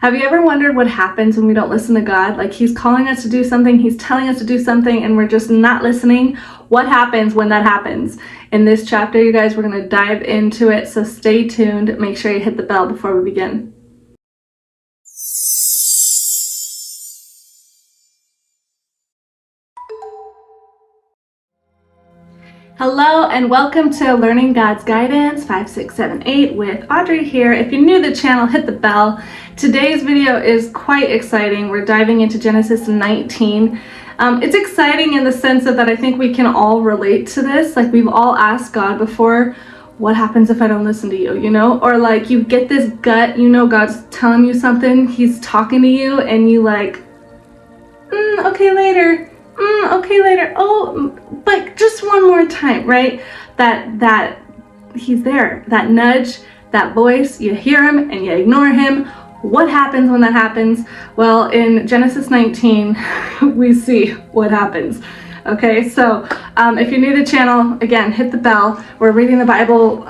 Have you ever wondered what happens when we don't listen to God? Like he's calling us to do something, he's telling us to do something, and we're just not listening. What happens when that happens? In this chapter, you guys, we're going to dive into it, so stay tuned. Make sure you hit the bell before we begin. Hello and welcome to Learning God's Guidance 5678 with Audrey here. If you're new to the channel, hit the bell. Today's video is quite exciting. We're diving into Genesis 19. It's exciting in the sense that I think we can all relate to this. Like we've all asked God before, what happens if I don't listen to you, you know? Or like you get this gut, you know God's telling you something, he's talking to you and you like, okay later. Okay later. Oh, but just one more time, right? That he's there, that nudge, that voice, you hear him and you ignore him. What happens when that happens? Well, in Genesis 19, we see what happens. Okay, so if you're new to the channel, again, hit the bell. We're reading the Bible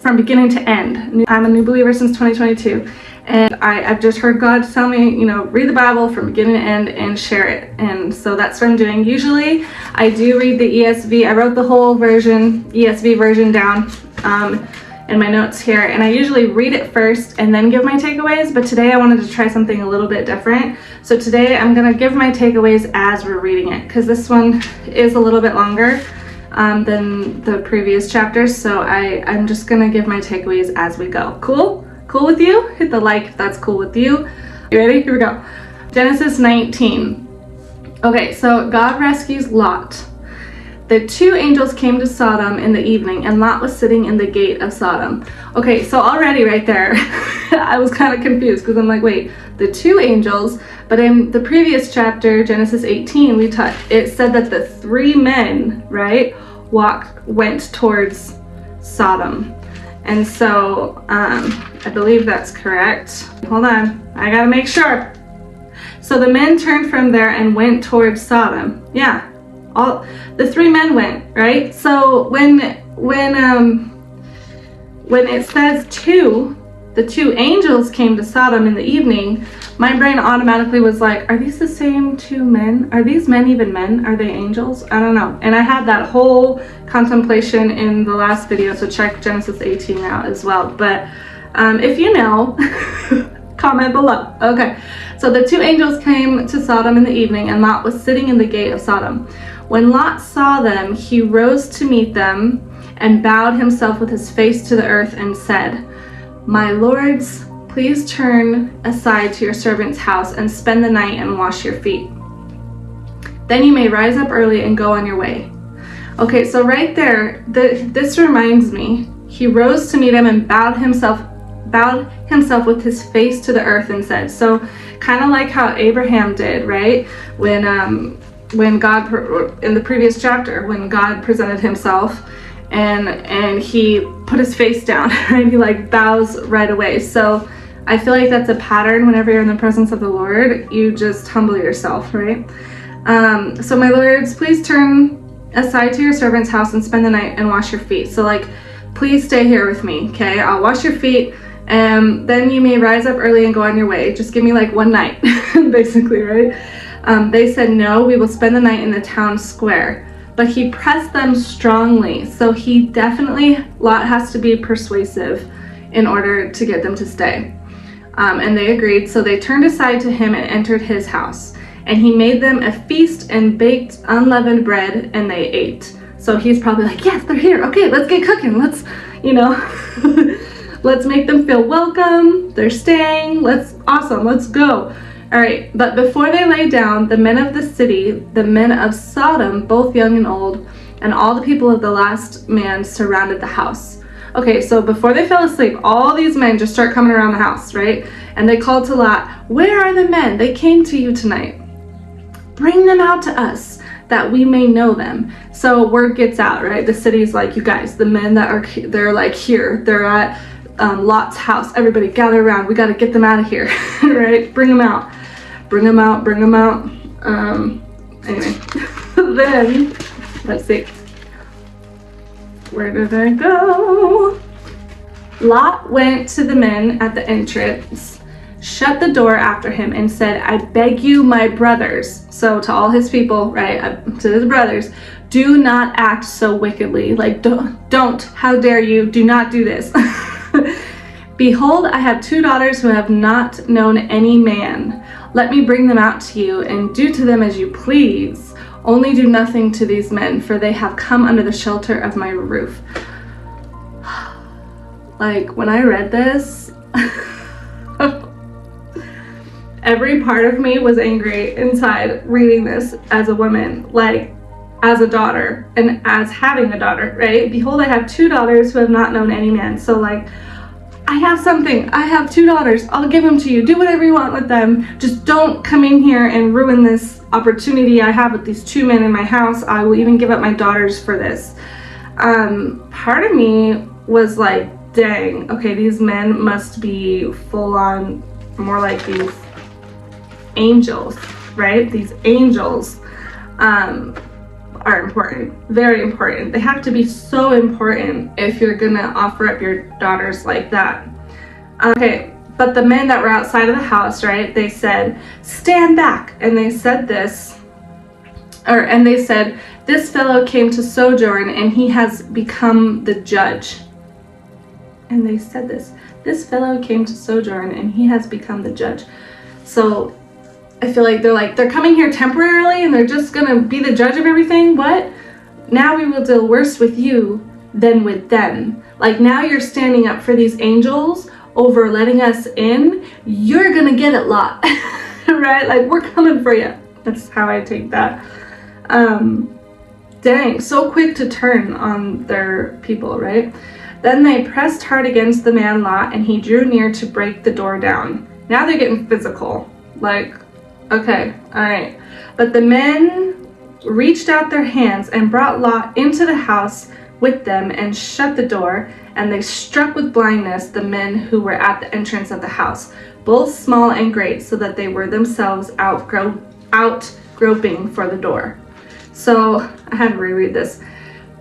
from beginning to end. I'm a new believer since 2022. And I've just heard God tell me, you know, read the Bible from beginning to end and share it. And so that's what I'm doing. Usually I do read the ESV. I wrote the whole version, ESV version down in my notes here. And I usually read it first and then give my takeaways. But today I wanted to try something a little bit different. So today I'm going to give my takeaways as we're reading it, because this one is a little bit longer than the previous chapters. So I'm just going to give my takeaways as we go. Cool? Cool with you? Hit the like if that's cool with you. You ready? Here we go. Genesis 19. Okay, so God rescues Lot. The two angels came to Sodom in the evening, and Lot was sitting in the gate of Sodom. Okay, so already right there, I was kind of confused because I'm like, wait, the two angels, but in the previous chapter, Genesis 18, it said that the three men, right, went towards Sodom. And so, I believe that's correct. Hold on, I gotta make sure. So the men turned from there and went towards Sodom. Yeah, the three men went, right? So when it says the two angels came to Sodom in the evening, my brain automatically was like, are these the same two men? Are these men even men? Are they angels? I don't know. And I had that whole contemplation in the last video, so check Genesis 18 out as well. But if you know, comment below. Okay, so the two angels came to Sodom in the evening, and Lot was sitting in the gate of Sodom. When Lot saw them, he rose to meet them and bowed himself with his face to the earth and said, "My lords, please turn aside to your servant's house and spend the night and wash your feet. Then you may rise up early and go on your way." Okay, so right there, this reminds me, he rose to meet him and bowed himself with his face to the earth and said, so kind of like how Abraham did, right? When God, in the previous chapter, when God presented himself and he put his face down, right? He like bows right away. So I feel like that's a pattern. Whenever you're in the presence of the Lord, you just humble yourself, right? So my lords, please turn aside to your servant's house and spend the night and wash your feet. So like, please stay here with me, okay? I'll wash your feet, and then you may rise up early and go on your way. Just give me like one night, basically, right? They said, no, we will spend the night in the town square. But he pressed them strongly. So Lot has to be persuasive in order to get them to stay. And they agreed. So they turned aside to him and entered his house. And he made them a feast and baked unleavened bread, and they ate. So he's probably like, yes, they're here. Okay, let's get cooking. Let's, let's make them feel welcome. They're staying. Awesome, let's go. All right, but before they lay down, the men of the city, the men of Sodom, both young and old, and all the people of the last man surrounded the house. Okay, so before they fell asleep, all these men just start coming around the house, right? And they called to Lot, "Where are the men? They came to you tonight. Bring them out to us, that we may know them." So word gets out, right? The city's like, you guys, the men they're like here. They're at Lot's house. Everybody gather around. We got to get them out of here, right? Bring them out. Bring them out. Bring them out. Anyway, then let's see. Where did I go? Lot went to the men at the entrance shut the door after him, and said, I beg you, my brothers. So to all his people, right, to his brothers, do not act so wickedly. Like, don't, how dare you, do not do this. Behold, I have 2 daughters who have not known any man. Let me bring them out to you, and do to them as you please. Only do nothing to these men, for they have come under the shelter of my roof. Like, when I read this, every part of me was angry inside reading this as a woman, like as a daughter and as having a daughter, right? Behold, I have 2 daughters who have not known any man. So like, I have something, I have 2 daughters, I'll give them to you, do whatever you want with them, just don't come in here and ruin this opportunity I have with these 2 men in my house. I will even give up my daughters for this. Part of me was like, dang, okay, these men must be full on more like these angels, right? These angels are important, very important. They have to be so important if you're gonna offer up your daughters like that. Okay, but the men that were outside of the house, right, they said, stand back. And they said this, and they said, this fellow came to sojourn and he has become the judge. And they said this fellow came to sojourn and he has become the judge. So I feel like they're coming here temporarily and they're just gonna be the judge of everything. What? Now we will deal worse with you than with them. Like, now you're standing up for these angels over letting us in. You're gonna get it, Lot. Right? Like, we're coming for you. That's how I take that. Dang, so quick to turn on their people, right? Then they pressed hard against the man Lot, and he drew near to break the door down. Now they're getting physical. Like, okay, all right. But the men reached out their hands and brought Lot into the house with them and shut the door, and they struck with blindness the men who were at the entrance of the house, both small and great, so that they were themselves out groping for the door. So I had to reread this.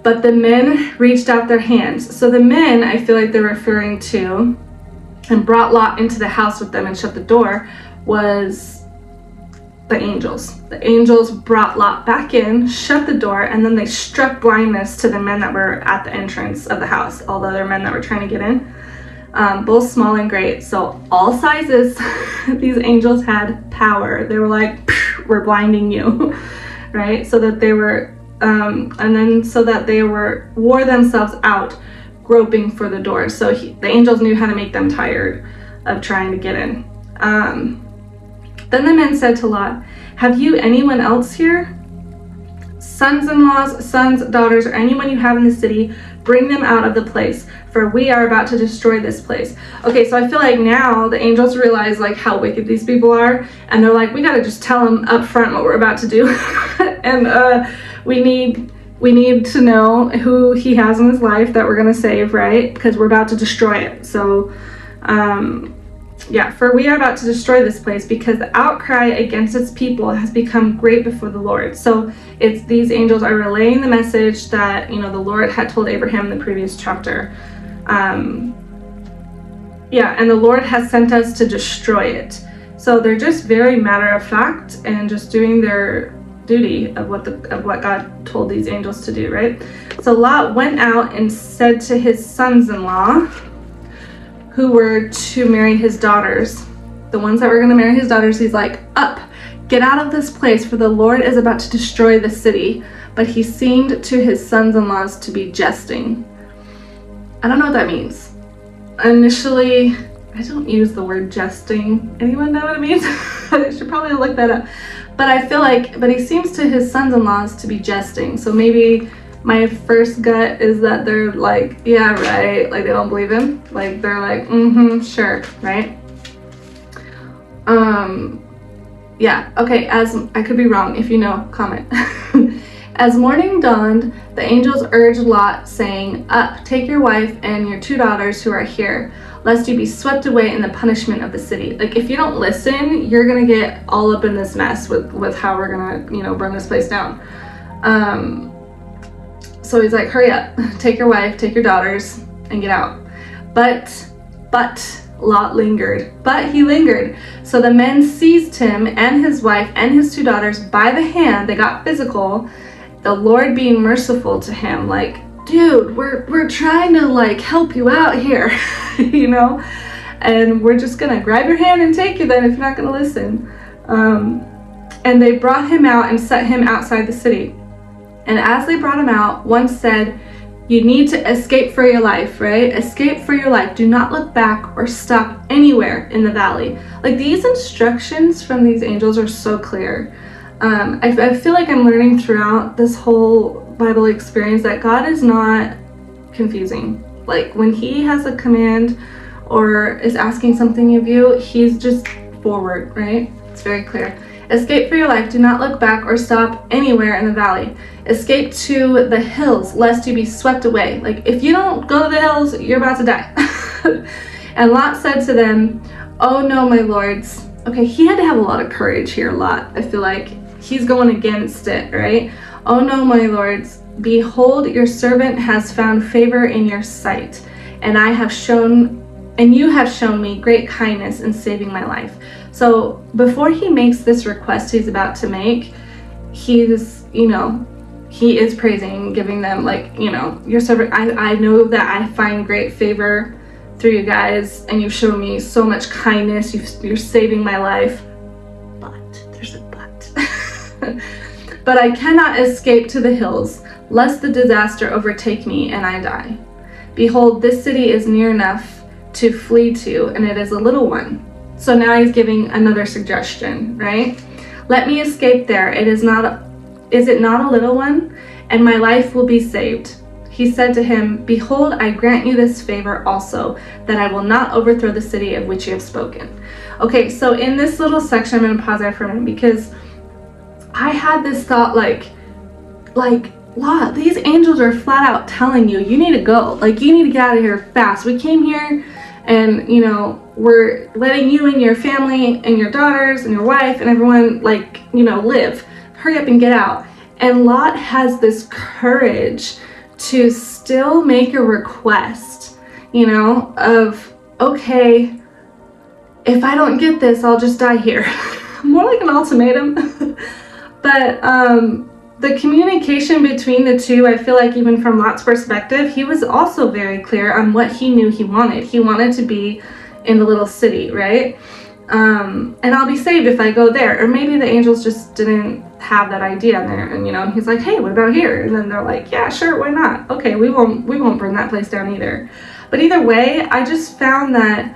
But the men reached out their hands. So the men, I feel like they're referring to, and brought Lot into the house with them and shut the door, was the angels. The angels brought Lot back in, shut the door, and then they struck blindness to the men that were at the entrance of the house, all the other men that were trying to get in, both small and great. So all sizes, these angels had power. They were like, we're blinding you, right? So that they were, and then so that they wore themselves out groping for the door. So the angels knew how to make them tired of trying to get in. Then the men said to Lot, have you anyone else here? Sons-in-laws, sons, daughters, or anyone you have in the city, bring them out of the place, for we are about to destroy this place. Okay, so I feel like now the angels realize like how wicked these people are, and they're like, we gotta just tell them up front what we're about to do. And we need to know who he has in his life that we're gonna save, right? Because we're about to destroy it. So yeah, for we are about to destroy this place because the outcry against its people has become great before the Lord. So it's these angels are relaying the message that, you know, the Lord had told Abraham in the previous chapter. Yeah, and the Lord has sent us to destroy it. So they're just very matter of fact and just doing their duty of what God told these angels to do, right? So Lot went out and said to his sons-in-law, who were to marry his daughters, the ones that were going to marry his daughters, he's like, up, get out of this place, for the Lord is about to destroy the city. But he seemed to his sons-in-laws to be jesting. I don't know what that means. Initially, I don't use the word jesting. Anyone know what it means? I should probably look that up. But I feel like, but he seems to his sons-in-laws to be jesting. So maybe my first gut is that they're like, yeah, right. Like they don't believe him. Like they're like, sure, right? Yeah, okay, as I could be wrong. If you know, comment. As morning dawned, the angels urged Lot, saying, up, take your wife and your 2 daughters who are here, lest you be swept away in the punishment of the city. Like if you don't listen, you're gonna get all up in this mess with how we're gonna, you know, burn this place down. So he's like, hurry up, take your wife, take your daughters, and get out. But Lot lingered, but he lingered. So the men seized him and his wife and his 2 daughters by the hand. They got physical. The Lord being merciful to him, like, dude, we're trying to like help you out here, you know, and we're just gonna grab your hand and take you then if you're not gonna listen. And they brought him out and set him outside the city. And as they brought him out, one said, you need to escape for your life, right? Escape for your life. Do not look back or stop anywhere in the valley. Like, these instructions from these angels are so clear. I feel like I'm learning throughout this whole Bible experience that God is not confusing. Like, when he has a command or is asking something of you, he's just forward, right? It's very clear. Escape for your life. Do not look back or stop anywhere in the valley. Escape to the hills, lest you be swept away. Like, if you don't go to the hills, you're about to die. And Lot said to them, oh no, my lords. Okay, he had to have a lot of courage here, Lot. I feel like he's going against it, right? Oh no, my lords. Behold, your servant has found favor in your sight, and you have shown me great kindness in saving my life. So before he makes this request he's about to make, he is praising, giving them, like, your servant, I know that I find great favor through you guys, and you've shown me so much kindness, you're saving my life. But, there's a but. But I cannot escape to the hills, lest the disaster overtake me and I die. Behold, this city is near enough to flee to, and it is a little one. So now he's giving another suggestion, right? Let me escape there. Is it not a little one? And my life will be saved. He said to him, behold, I grant you this favor also, that I will not overthrow the city of which you have spoken. Okay, so in this little section, I'm going to pause there for a minute, because I had this thought, like, Lot, these angels are flat out telling you, you need to go. Like, you need to get out of here fast. We came here and, we're letting you and your family and your daughters and your wife and everyone, like, live. Hurry up and get out. And Lot has this courage to still make a request, of, okay, if I don't get this, I'll just die here. More like an ultimatum. But the communication between the two, I feel like even from Lot's perspective, he was also very clear on what he knew he wanted. He wanted to be in the little city, right? And I'll be saved if I go there. Or maybe the angels just didn't have that idea there, and he's like, hey, what about here? And then they're like, yeah, sure, why not? Okay, we won't burn that place down either. But either way, I just found that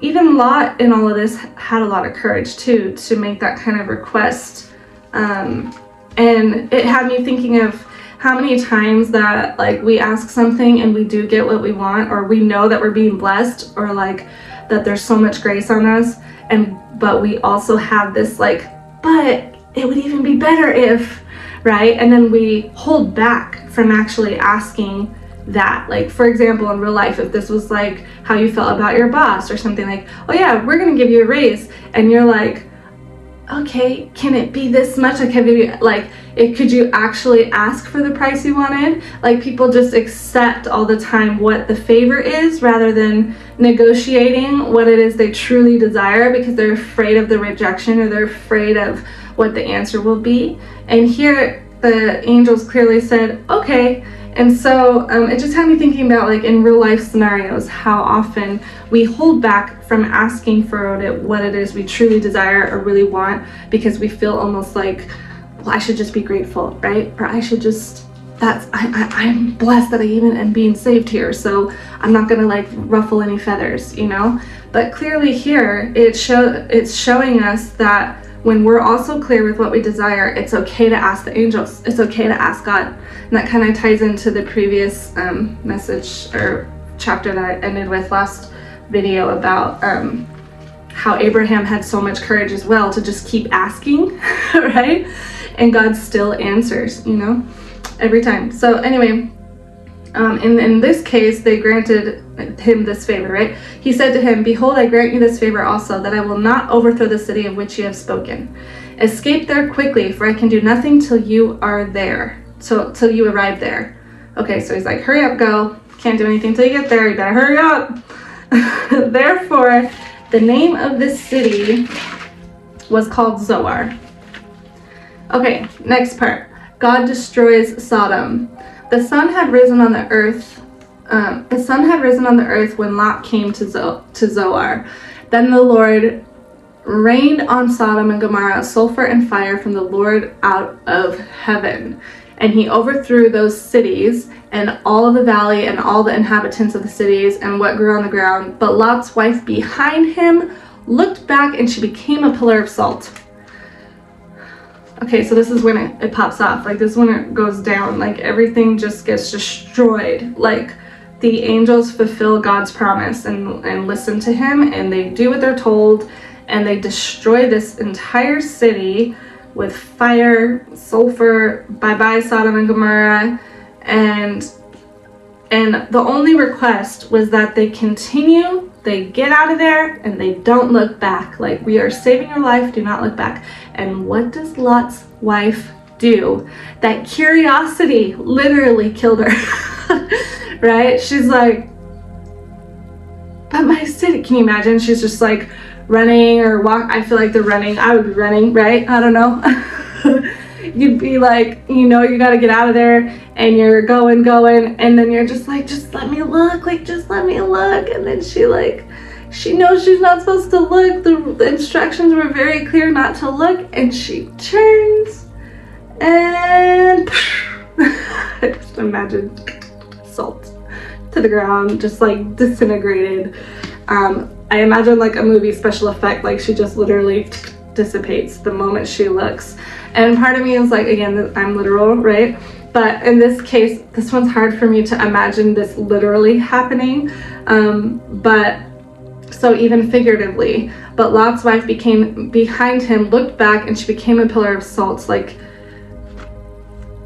even Lot in all of this had a lot of courage too to make that kind of request. And it had me thinking of how many times that, like, we ask something and we do get what we want, or we know that we're being blessed, or like that there's so much grace on us, but we also have this, like, but it would even be better if, right? And then we hold back from actually asking that. Like, for example, in real life, if this was like how you felt about your boss or something, like, oh yeah, we're gonna give you a raise, and you're like, okay, can it be this much? Like, could you actually ask for the price you wanted? Like, people just accept all the time what the favor is rather than negotiating what it is they truly desire, because they're afraid of the rejection, or they're afraid of what the answer will be. And here the angels clearly said, okay. And so it just had me thinking about, like, in real life scenarios, how often we hold back from asking for what it is we truly desire or really want, because we feel almost like, well, I should just be grateful, right? Or I should just, I'm blessed that I even am being saved here, so I'm not gonna, like, ruffle any feathers, But clearly here, it's showing us that when we're also clear with what we desire, it's okay to ask the angels. It's okay to ask God. And that kind of ties into the previous message or chapter that I ended with last video about how Abraham had so much courage as well to just keep asking, right? And God still answers, every time. So anyway, in this case, they granted him this favor, right? He said to him, behold, I grant you this favor also, that I will not overthrow the city of which you have spoken. Escape there quickly, for I can do nothing till you are there, till you arrive there. Okay, so he's like, hurry up, go. Can't do anything till you get there. You better hurry up. Therefore, the name of this city was called Zoar. Okay, next part. God destroys Sodom. The sun had risen on the earth. When Lot came to Zoar. Then the Lord rained on Sodom and Gomorrah sulfur and fire from the Lord out of heaven. And he overthrew those cities and all of the valley and all the inhabitants of the cities and what grew on the ground. But Lot's wife behind him looked back and she became a pillar of salt. Okay, so this is when it pops off. Like, this is when it goes down. Like, everything just gets destroyed. Like, the angels fulfill God's promise and listen to him, and they do what they're told, and they destroy this entire city with fire, sulfur, bye-bye Sodom and Gomorrah, and the only request was that they continue, they get out of there, and they don't look back. Like, we are saving your life, do not look back. And what does Lot's wife do? That curiosity literally killed her, right? She's like, but my city, can you imagine? She's just like running or walk. I feel like they're running. I would be running, right? I don't know. You'd be like, you got to get out of there, and you're going, and then you're just like, just let me look, like, just let me look. And then she knows she's not supposed to look. The instructions were very clear not to look, and she turns, and just imagine salt to the ground, just like disintegrated. I imagine like a movie special effect, like she just literally dissipates the moment she looks. And part of me is like, again, I'm literal, right? But in this case, this one's hard for me to imagine this literally happening. But so even figuratively, but Lot's wife became behind him, looked back, and she became a pillar of salt. Like,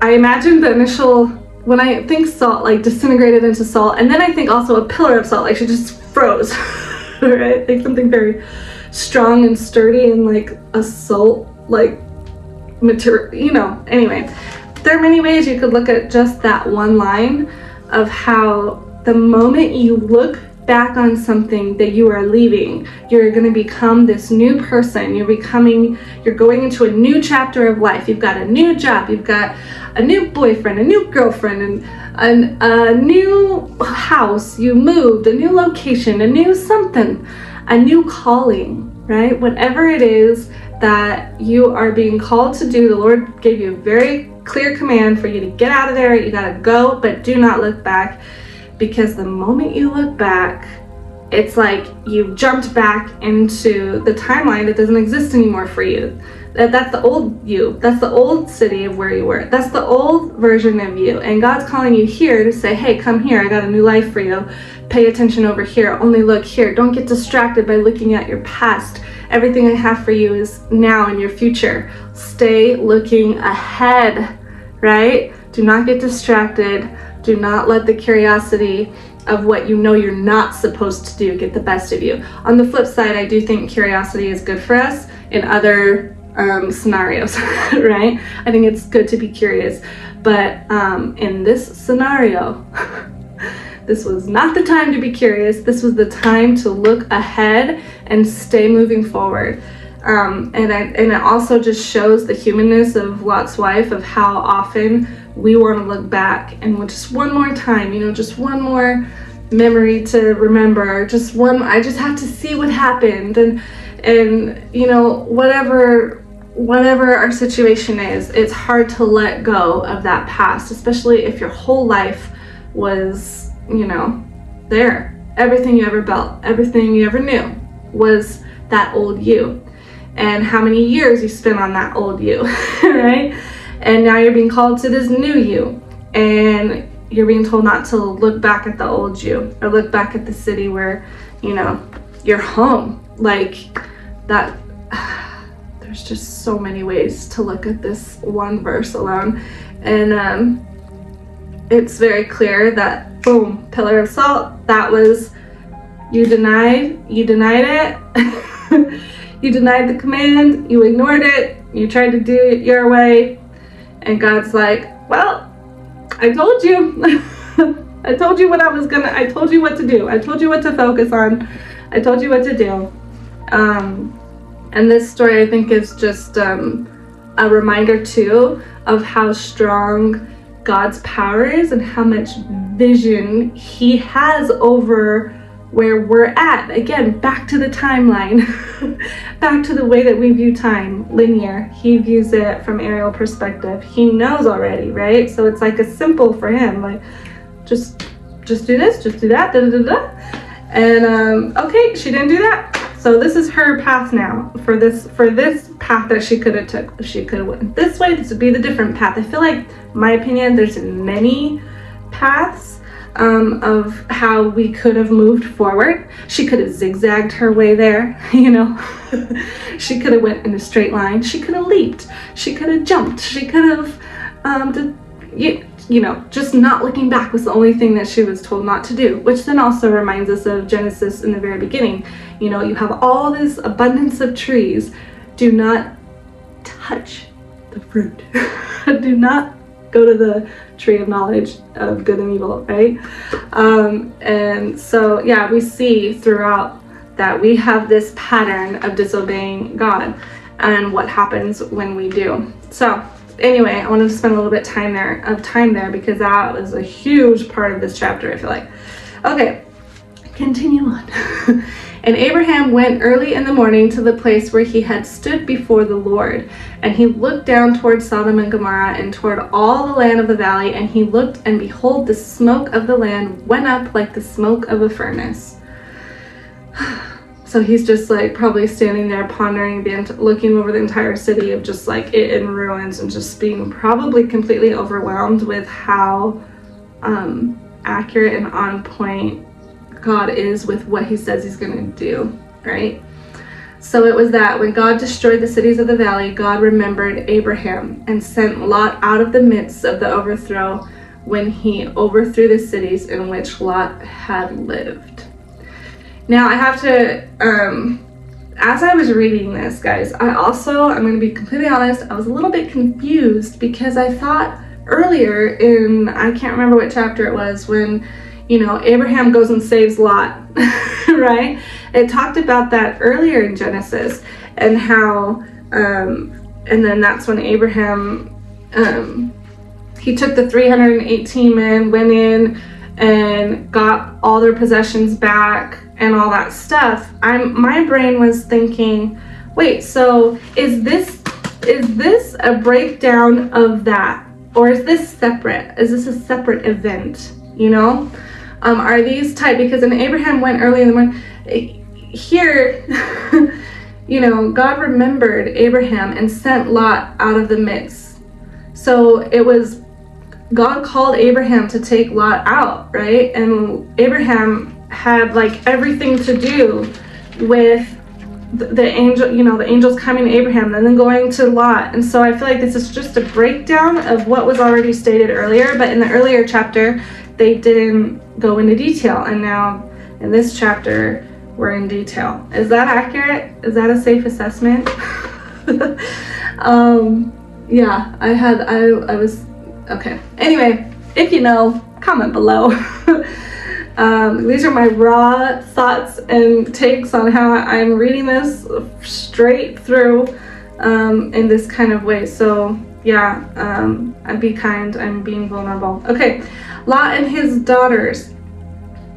I imagine the initial, when I think salt, like disintegrated into salt, and then I think also a pillar of salt, like she just froze, right? Like something very strong and sturdy and like a salt, like material, anyway. There are many ways you could look at just that one line of how the moment you look back on something that you are leaving, you're going to become this new person. You're going into a new chapter of life. You've got a new job. You've got a new boyfriend, a new girlfriend, and a new house. You moved, a new location, a new something, a new calling, right? Whatever it is that you are being called to do, the Lord gave you a very clear command for you to get out of there. You got to go, but do not look back. Because the moment you look back, it's like you've jumped back into the timeline that doesn't exist anymore for you. That's the old you. That's the old city of where you were. That's the old version of you. And God's calling you here to say, hey, come here. I got a new life for you. Pay attention over here. Only look here. Don't get distracted by looking at your past. Everything I have for you is now and your future. Stay looking ahead, right? Do not get distracted. Do not let the curiosity of what you're not supposed to do get the best of you. On the flip side, I do think curiosity is good for us in other scenarios, right? I think it's good to be curious. But in this scenario, this was not the time to be curious. This was the time to look ahead and stay moving forward. And it also just shows the humanness of Lot's wife, of how often we want to look back and just one more time, just one more memory to remember, I just have to see what happened, and whatever our situation is, it's hard to let go of that past, especially if your whole life was, there. Everything you ever felt, everything you ever knew was that old you. And how many years you spent on that old you, right? And now you're being called to this new you, and you're being told not to look back at the old you or look back at the city where, you're home. Like that, there's just so many ways to look at this one verse alone. And it's very clear that, boom, pillar of salt, that was, you denied it. You denied the command, you ignored it, you tried to do it your way, and God's like, well, I told you. I told you what I told you what to do. I told you what to focus on. I told you what to do. And this story, I think, is just a reminder too of how strong God's power is and how much vision he has over where we're at. Again, back to the timeline, back to the way that we view time, linear. He views it from aerial perspective. He knows already, right? So it's like a simple for him, like just do this, just do that, da da da da. And okay, she didn't do that. So this is her path now for this path that she could have took. If she could have went this way, this would be the different path. I feel like, my opinion, there's many paths of how we could have moved forward. She could have zigzagged her way there, you know. She could have went in a straight line. She could have leaped. She could have jumped. She could have, you know, just not looking back was the only thing that she was told not to do, which then also reminds us of Genesis in the very beginning. You know, you have all this abundance of trees. Do not touch the fruit. Do not go to the tree of knowledge of good and evil, right? And so, yeah, we see throughout that we have this pattern of disobeying God and what happens when we do. So anyway, I wanted to spend a little bit time there because that was a huge part of this chapter, I feel like. Okay, continue on. And Abraham went early in the morning to the place where he had stood before the Lord. And he looked down toward Sodom and Gomorrah and toward all the land of the valley. And he looked, and behold, the smoke of the land went up like the smoke of a furnace. So he's just like probably standing there pondering, looking over the entire city of just like it in ruins, and just being probably completely overwhelmed with how accurate and on point God is with what he says he's going to do, right? So it was that when God destroyed the cities of the valley, God remembered Abraham and sent Lot out of the midst of the overthrow when he overthrew the cities in which Lot had lived. Now I have to, as I was reading this, guys, I'm going to be completely honest, I was a little bit confused because I thought earlier in, I can't remember what chapter it was, when, you know, Abraham goes and saves Lot, right? It talked about that earlier in Genesis and how, and then that's when Abraham, he took the 318 men, went in and got all their possessions back and all that stuff. My brain was thinking, wait, so is this a breakdown of that? Or is this separate? Is this a separate event, you know? Are these tied? Because in Abraham went early in the morning, here, you know, God remembered Abraham and sent Lot out of the midst. So it was, God called Abraham to take Lot out, right? And Abraham had like everything to do with the angel, you know, the angels coming to Abraham and then going to Lot. And so I feel like this is just a breakdown of what was already stated earlier, but in the earlier chapter, they didn't go into detail. And now in this chapter, we're in detail. Is that accurate? Is that a safe assessment? Yeah, I was, okay. Anyway, if you know, comment below. These are my raw thoughts and takes on how I'm reading this straight through in this kind of way. So yeah, I'd be kind, I'm being vulnerable. Okay, Lot and his daughters.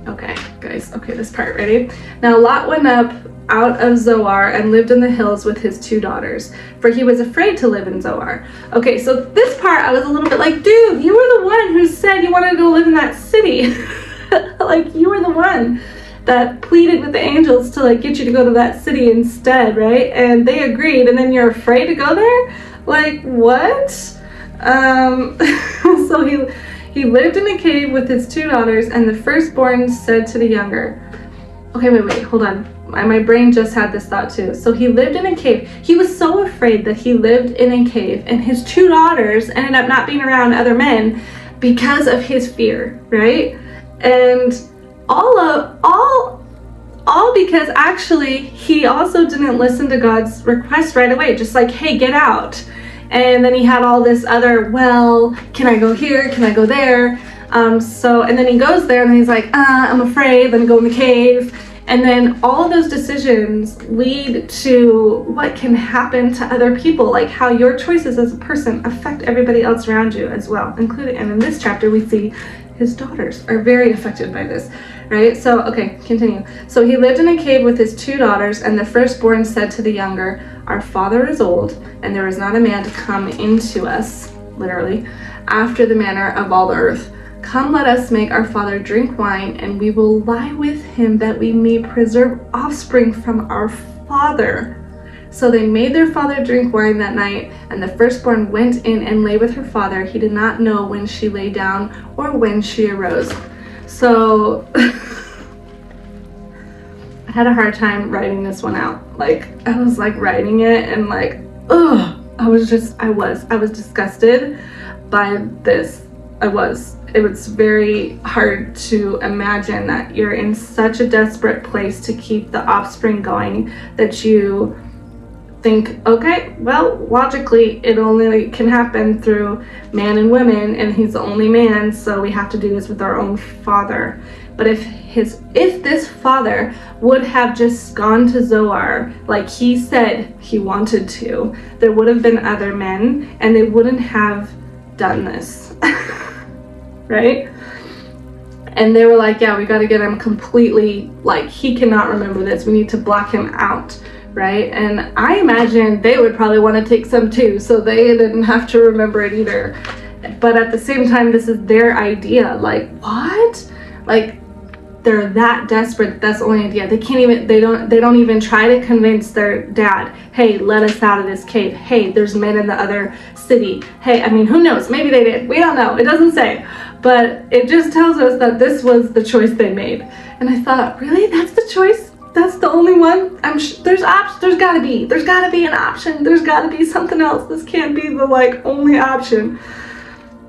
Okay, guys, okay, this part, ready? Now Lot went up out of Zoar and lived in the hills with his 2 daughters, for he was afraid to live in Zoar. Okay, so this part I was a little bit like, dude, you were the one who said you wanted to go live in that city. Like, you were the one that pleaded with the angels to like get you to go to that city instead, right? And they agreed, and then you're afraid to go there? Like, what? So he lived in a cave with his 2 daughters, and the firstborn said to the younger, okay, wait, hold on. My brain just had this thought too. So he lived in a cave. He was so afraid that he lived in a cave, and his 2 daughters ended up not being around other men because of his fear, right? And all because actually he also didn't listen to God's request right away, just like, hey, get out. And then he had all this other, well, can I go here? Can I go there? And then he goes there and he's like, I'm afraid, let me go in the cave. And then all of those decisions lead to what can happen to other people, like how your choices as a person affect everybody else around you as well, including, and in this chapter we see his daughters are very affected by this, right? So, okay, continue. So he lived in a cave with his 2 daughters, and the firstborn said to the younger, our father is old, and there is not a man to come into us, literally, after the manner of all the earth. Come, let us make our father drink wine, and we will lie with him that we may preserve offspring from our father. So they made their father drink wine that night, and the firstborn went in and lay with her father. He did not know when she lay down or when she arose. So I had a hard time writing this one out. Like, I was like writing it and like, ugh, I was disgusted by this. It was very hard to imagine that you're in such a desperate place to keep the offspring going that you think, okay, well, logically it only can happen through man and women, and he's the only man, so we have to do this with our own father. But if this father would have just gone to Zoar like he said he wanted to, there would have been other men and they wouldn't have done this. Right? And they were like, yeah, we got to get him completely, like, he cannot remember this. We need to block him out, right? And I imagine they would probably want to take some too, so they didn't have to remember it either. But at the same time, this is their idea. Like, what? Like, they're that desperate. That's the only idea. They don't even try to convince their dad, hey, let us out of this cave. Hey, there's men in the other city. Hey, I mean, who knows? Maybe they did. We don't know. It doesn't say. But it just tells us that this was the choice they made. And I thought, really? That's the choice? That's the only one? I'm sure there's gotta be an option. There's gotta be something else. This can't be the like only option.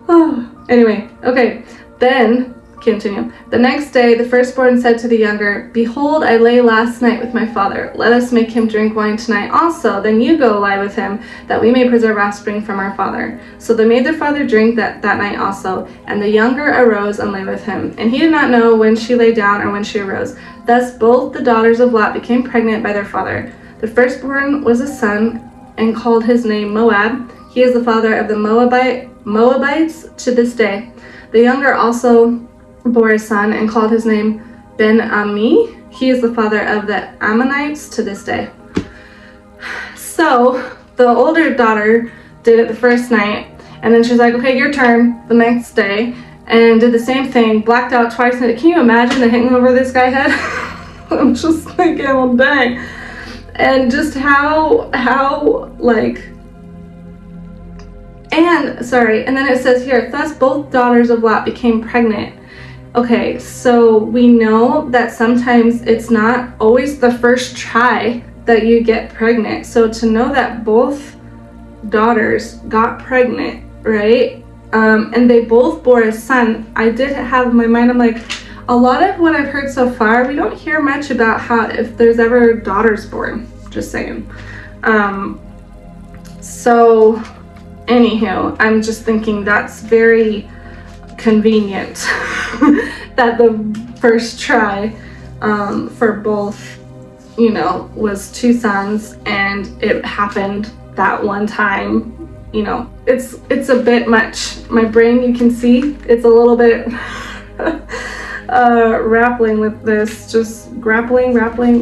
Oh, anyway, okay. Then continue. The next day, the firstborn said to the younger, behold, I lay last night with my father. Let us make him drink wine tonight also. Then you go lie with him, that we may preserve offspring from our father. So they made their father drink that night also. And the younger arose and lay with him. And he did not know when she lay down or when she arose. Thus both the daughters of Lot became pregnant by their father. The firstborn was a son, and called his name Moab. He is the father of the Moabites to this day. The younger also bore a son, and called his name Ben-Ami. He is the father of the Ammonites to this day. So the older daughter did it the first night, and then she's like, okay, your turn the next day, and did the same thing, blacked out twice. And can you imagine the hangover this guy had? I'm just like, oh dang. And just how like, and then it says here, thus both daughters of Lot became pregnant. Okay, so we know that sometimes it's not always the first try that you get pregnant. So to know that both daughters got pregnant, right? And they both bore a son, I did have in my mind, I'm like, a lot of what I've heard so far, we don't hear much about how, if there's ever daughters born, just saying. So anywho, I'm just thinking that's very convenient that the first try for both, you know, was 2 sons, and it happened that one time. You know, it's a bit much. My brain, you can see, it's a little bit grappling with this, just grappling,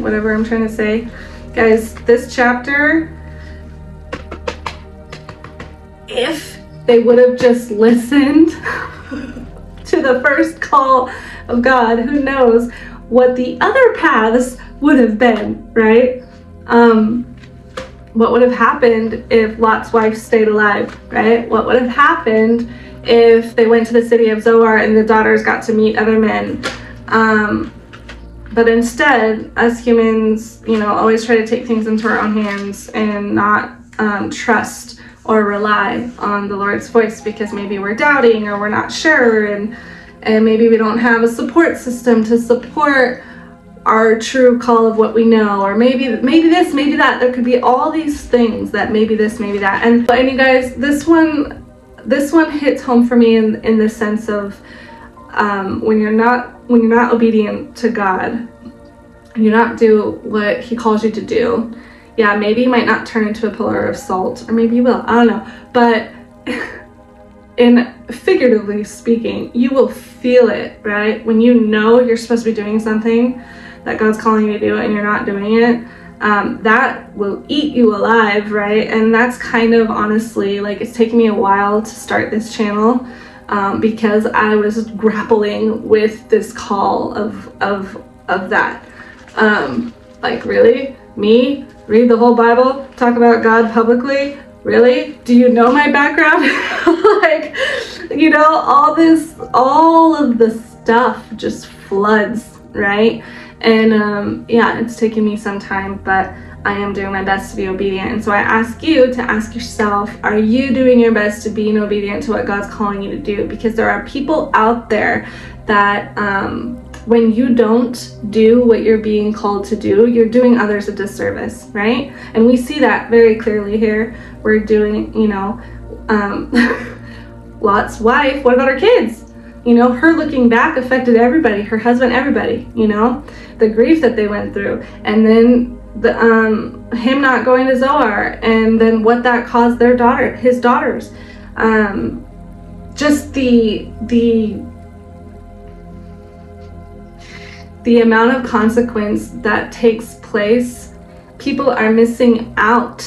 whatever I'm trying to say. Guys, this chapter, if they would have just listened to the first call of God, who knows what the other paths would have been, right? What would have happened if Lot's wife stayed alive, right? What would have happened if they went to the city of Zoar and the daughters got to meet other men? But instead, as humans, you know, always try to take things into our own hands and not trust or rely on the Lord's voice, because maybe we're doubting or we're not sure, and maybe we don't have a support system to support our true call of what we know, or maybe this, maybe that. There could be all these things that maybe this, maybe that. And you guys, this one hits home for me in the sense of when you're not obedient to God, you not do what he calls you to do, yeah, maybe you might not turn into a pillar of salt, or maybe you will, I don't know, but in figuratively speaking, you will feel it, right? When you know you're supposed to be doing something that God's calling you to do and you're not doing it, that will eat you alive, right? And that's kind of, honestly, like, it's taken me a while to start this channel, because I was grappling with this call of that. Like, really? Me? Read the whole Bible? Talk about God publicly? Really? Do you know my background? Like, you know, all of the stuff just floods, right? And yeah, it's taken me some time, but I am doing my best to be obedient. And so I ask you to ask yourself, are you doing your best to be obedient to what God's calling you to do? Because there are people out there that when you don't do what you're being called to do, you're doing others a disservice, right? And we see that very clearly here. We're doing, you know, Lot's wife, what about her kids? You know, her looking back affected everybody, her husband, everybody, you know, the grief that they went through. And then him not going to Zoar, and then what that caused his daughters. Just the amount of consequence that takes place. People are missing out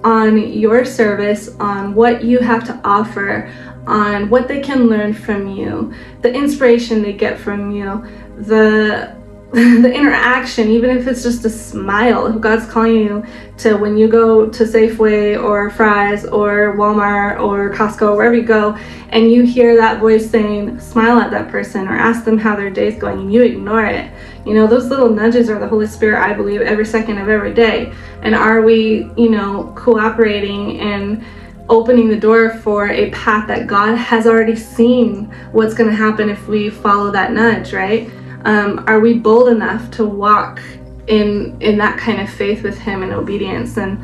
on your service, on what you have to offer, on what they can learn from you, the inspiration they get from you, the interaction, even if it's just a smile. If God's calling you to, when you go to Safeway or Fry's or Walmart or Costco, wherever you go, and you hear that voice saying, smile at that person or ask them how their day's going, and you ignore it. You know, those little nudges are the Holy Spirit, I believe, every second of every day. And are we, you know, cooperating and opening the door for a path that God has already seen what's going to happen if we follow that nudge, right? Are we bold enough to walk in that kind of faith with him and obedience? And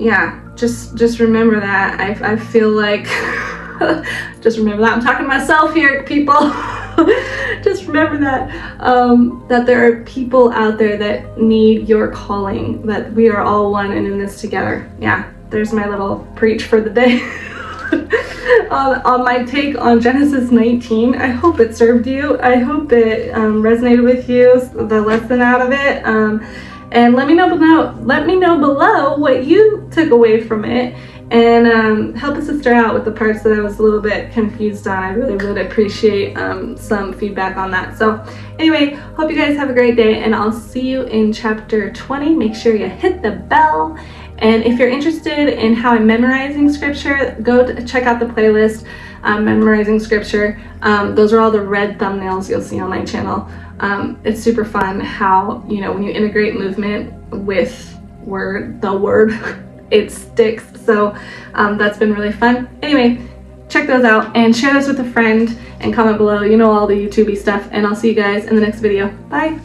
yeah, just remember that. I feel like just remember that. I'm talking to myself here, people. Just remember that that there are people out there that need your calling, that we are all one and in this together. Yeah, there's my little preach for the day. On my take on Genesis 19. I hope it served you. I hope it resonated with you, the lesson out of it. And let me know below what you took away from it, and help a sister out with the parts that I was a little bit confused on. I really would appreciate some feedback on that. So anyway, hope you guys have a great day, and I'll see you in chapter 20. Make sure you hit the bell. And if you're interested in how I'm memorizing scripture, go check out the playlist, Memorizing Scripture. Those are all the red thumbnails you'll see on my channel. It's super fun how, you know, when you integrate movement with the word, it sticks. So that's been really fun. Anyway, check those out and share this with a friend and comment below. You know, all the YouTubey stuff, and I'll see you guys in the next video. Bye.